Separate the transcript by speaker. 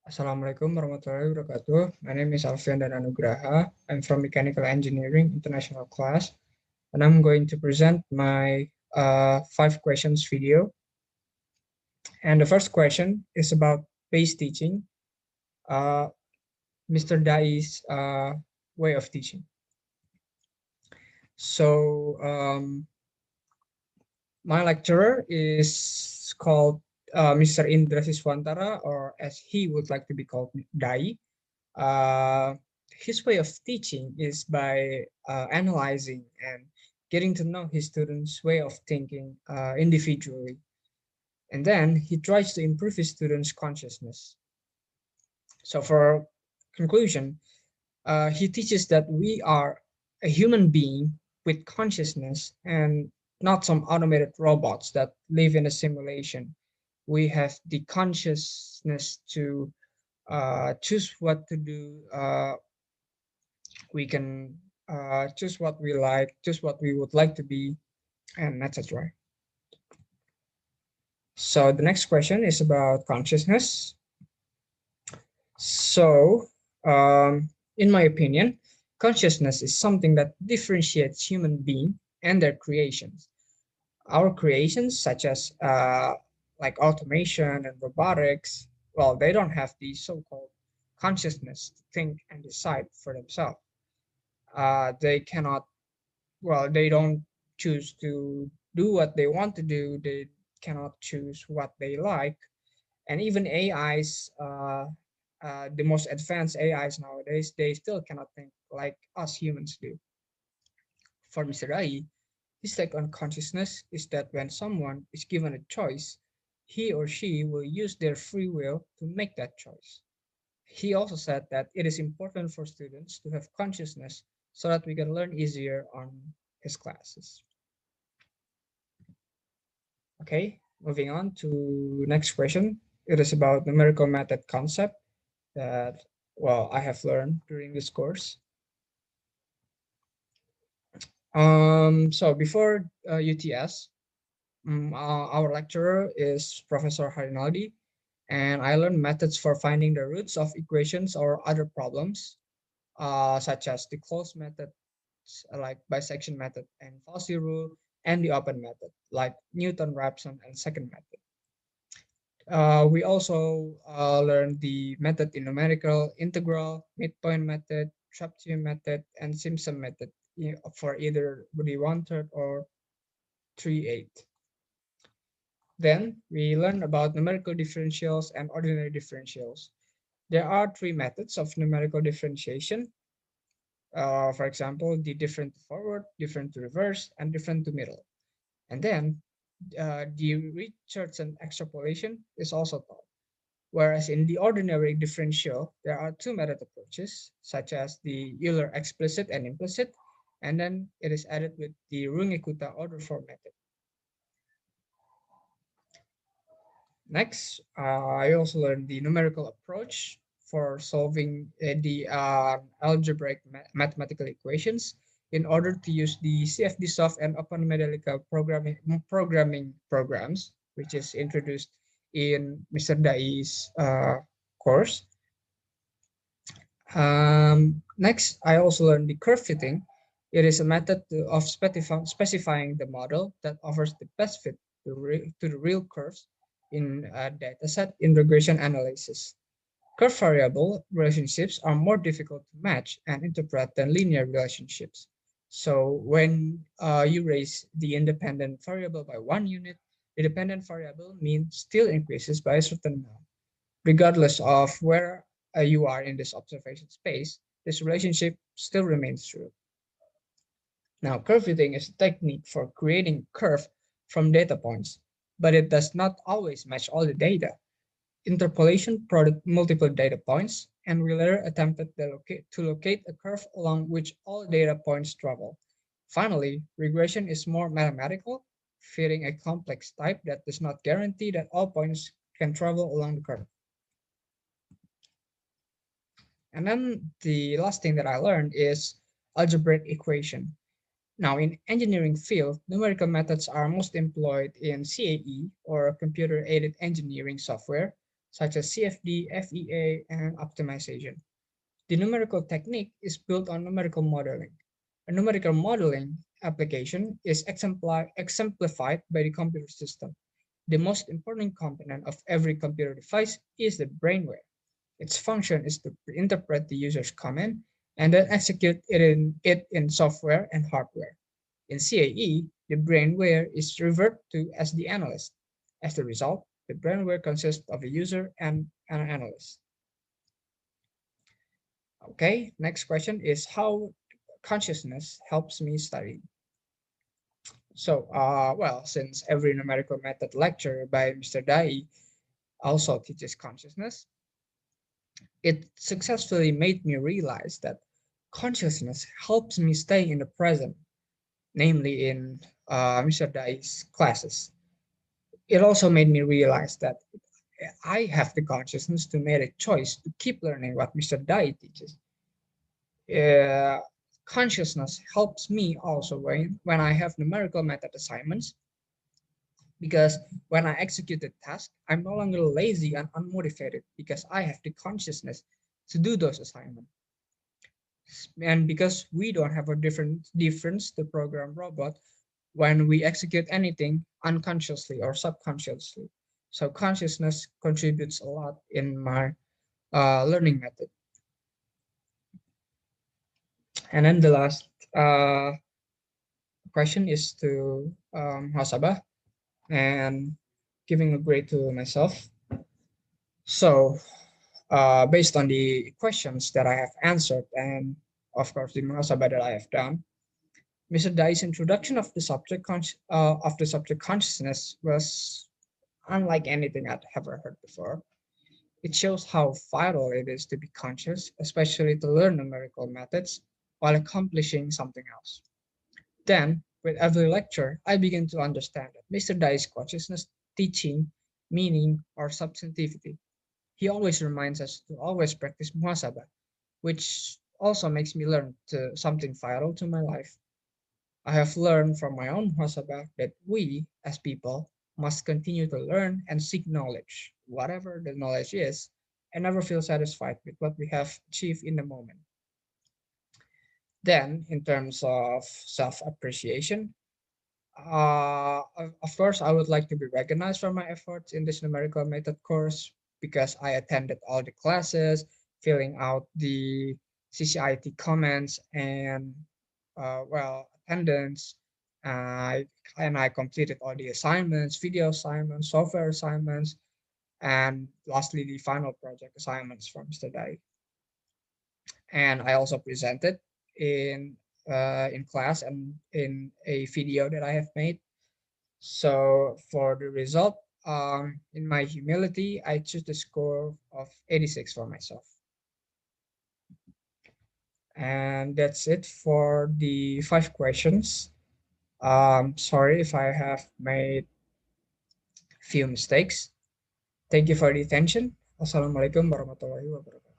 Speaker 1: Assalamualaikum warahmatullahi wabarakatuh. My name is Alviandana Nugraha. I'm from Mechanical Engineering International class, and I'm going to present my 5 questions video. And the first question is about base teaching, uh, Mr. Dai's way of teaching. So my lecturer is called Mr. Indra Siswantara, or as he would like to be called, Dai. Uh, his way of teaching is by analyzing and getting to know his students' way of thinking individually. And then he tries to improve his students' consciousness. So for conclusion, he teaches that we are a human being with consciousness and not some automated robots that live in a simulation. We have the consciousness to choose what to do. We can choose what we like, choose what we would like to be, and that's right. So the next question is about consciousness. So, in my opinion, consciousness is something that differentiates human being and their creations. Our creations, such as like automation and robotics, well, they don't have the so-called consciousness to think and decide for themselves. They cannot, well, they don't choose to do what they want to do. They cannot choose what they like. And even AIs, the most advanced AIs nowadays, they still cannot think like us humans do. For Mr. Rai, his take on consciousness is that when someone is given a choice, he or she will use their free will to make that choice. He also said that it is important for students to have consciousness so that we can learn easier on his classes. Okay, moving on to next question. It is about numerical method concept that, well, I have learned during this course. So before UTS, our lecturer is Professor Harinaldi, and I learned methods for finding the roots of equations or other problems, such as the closed method, like bisection method and Fauci rule, and the open method, like Newton-Raphson and second method. We also learned the method in numerical integral, midpoint method, Chaptian method, and Simpson method for either the 1/3 or 3/8. Then we learned about numerical differentials and ordinary differentials. There are 3 methods of numerical differentiation. For example, the different to forward, different to reverse, and different to middle. And then the Richardson extrapolation is also taught. Whereas in the ordinary differential, there are 2 method approaches, such as the Euler explicit and implicit, and then it is added with the Runge-Kutta order form method. Next, I also learned the numerical approach for solving the algebraic mathematical equations in order to use the CFD-Soft and OpenMedelica programming programs, which is introduced in Mr. Dai's course. Next, I also learned the curve fitting. It is a method of specifying the model that offers the best fit to the real curves in a dataset in regression analysis. Curve variable relationships are more difficult to match and interpret than linear relationships. So when you raise the independent variable by 1 unit, the dependent variable mean still increases by a certain amount. Regardless of where you are in this observation space, this relationship still remains true. Now, curve fitting is a technique for creating curve from data points, but it does not always match all the data. Interpolation product multiple data points, and we later attempted to locate a curve along which all data points travel. Finally, regression is more mathematical, fitting a complex type that does not guarantee that all points can travel along the curve. And then the last thing that I learned is algebraic equation. Now, in engineering field, numerical methods are most employed in CAE or computer-aided engineering software, such as CFD, FEA, and optimization. The numerical technique is built on numerical modeling. A numerical modeling application is exemplified by the computer system. The most important component of every computer device is the brainware. Its function is to interpret the user's command and then execute it in software and hardware. In CAE, the brainware is referred to as the analyst. As a result, the brainware consists of a user and an analyst. Okay, next question is how consciousness helps me study. So, well, since every numerical method lecture by Mr. Dai also teaches consciousness, it successfully made me realize that consciousness helps me stay in the present, namely in Mr. Dai's classes. It also made me realize that I have the consciousness to make a choice to keep learning what Mr. Dai teaches. Uh, Consciousness helps me also when I have numerical method assignments because when I execute the task, I'm no longer lazy and unmotivated because I have the consciousness to do those assignments. And because we don't have a different difference to program robot when we execute anything unconsciously or subconsciously. So consciousness contributes a lot in my learning method. And then the last question is to Muhasabah and giving a grade to myself. So based on the questions that I have answered and of course the Muhasabah that I have done, Mr. Dai's introduction of the subject consciousness was unlike anything I'd ever heard before. It shows how vital it is to be conscious, especially to learn numerical methods while accomplishing something else. Then, with every lecture, I begin to understand that Mr. Dai's consciousness teaching, meaning, or substantivity. He always reminds us to always practice muhasabah, which also makes me learn to something vital to my life. I have learned from my own muhasabah that we, as people, must continue to learn and seek knowledge, whatever the knowledge is, and never feel satisfied with what we have achieved in the moment. Then, in terms of self-appreciation, of course, I would like to be recognized for my efforts in this numerical method course because I attended all the classes, filling out the CCIT comments and well, attendance. Uh, and I completed all the assignments, video assignments, software assignments, and lastly, the final project assignments from today. And I also presented in in class and in a video that I have made. So for the result, in my humility, I choose the score of 86 for myself. And that's it for the 5 questions. Sorry if I have made few mistakes. Thank you for the attention. Assalamualaikum warahmatullahi wabarakatuh.